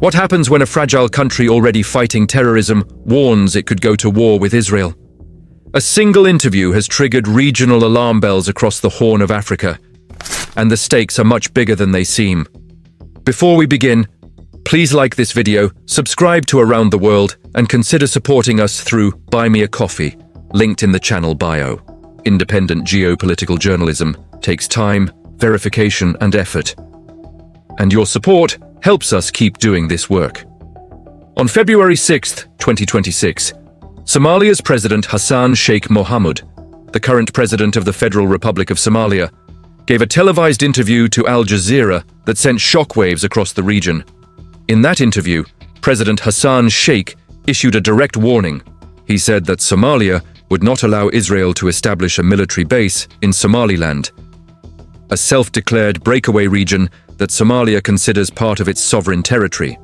What happens when a fragile country already fighting terrorism warns it could go to war with Israel? A single interview has triggered regional alarm bells across the Horn of Africa, and the stakes are much bigger than they seem. Before we begin, please like this video, subscribe to Around the World, and consider supporting us through Buy Me a Coffee, linked in the channel bio. Independent geopolitical journalism takes time, verification, and effort. And your support helps us keep doing this work. On February 6, 2026, Somalia's President Hassan Sheikh Mohamud, the current president of the Federal Republic of Somalia, gave a televised interview to Al Jazeera that sent shockwaves across the region. In that interview, President Hassan Sheikh issued a direct warning. He said that Somalia would not allow Israel to establish a military base in Somaliland, a self-declared breakaway region that Somalia considers part of its sovereign territory.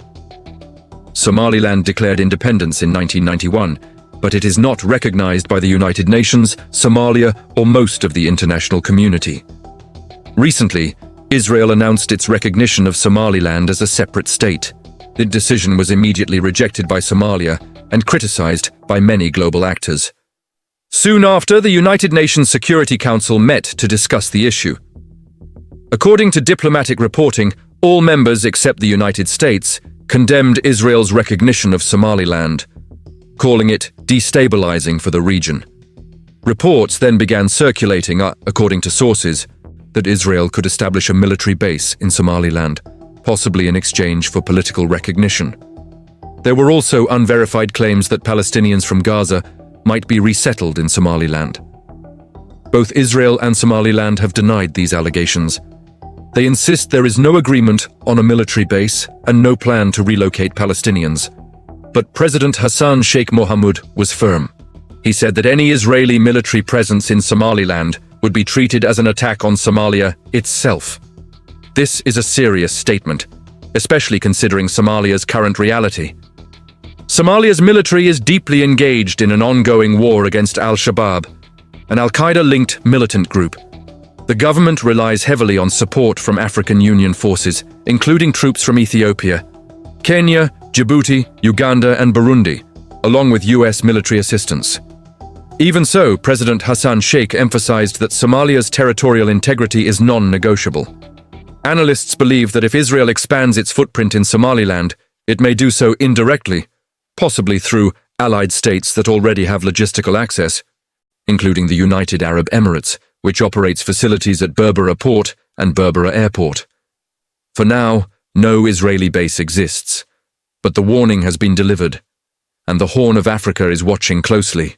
Somaliland declared independence in 1991, but it is not recognized by the United Nations, Somalia, or most of the international community. Recently, Israel announced its recognition of Somaliland as a separate state. The decision was immediately rejected by Somalia and criticized by many global actors. Soon after, the United Nations Security Council met to discuss the issue. According to diplomatic reporting, all members except the United States condemned Israel's recognition of Somaliland, calling it destabilizing for the region. Reports then began circulating, according to sources, that Israel could establish a military base in Somaliland, possibly in exchange for political recognition. There were also unverified claims that Palestinians from Gaza might be resettled in Somaliland. Both Israel and Somaliland have denied these allegations. They insist there is no agreement on a military base and no plan to relocate Palestinians. But President Hassan Sheikh Mohamud was firm. He said that any Israeli military presence in Somaliland would be treated as an attack on Somalia itself. This is a serious statement, especially considering Somalia's current reality. Somalia's military is deeply engaged in an ongoing war against al-Shabaab, an al-Qaeda-linked militant group. The government relies heavily on support from African Union forces, including troops from Ethiopia, Kenya, Djibouti, Uganda, and Burundi, along with US military assistance. Even so, President Hassan Sheikh emphasized that Somalia's territorial integrity is non-negotiable. Analysts believe that if Israel expands its footprint in Somaliland, it may do so indirectly, possibly through allied states that already have logistical access, including the United Arab Emirates, which operates facilities at Berbera Port and Berbera Airport. For now, no Israeli base exists, but the warning has been delivered, and the Horn of Africa is watching closely.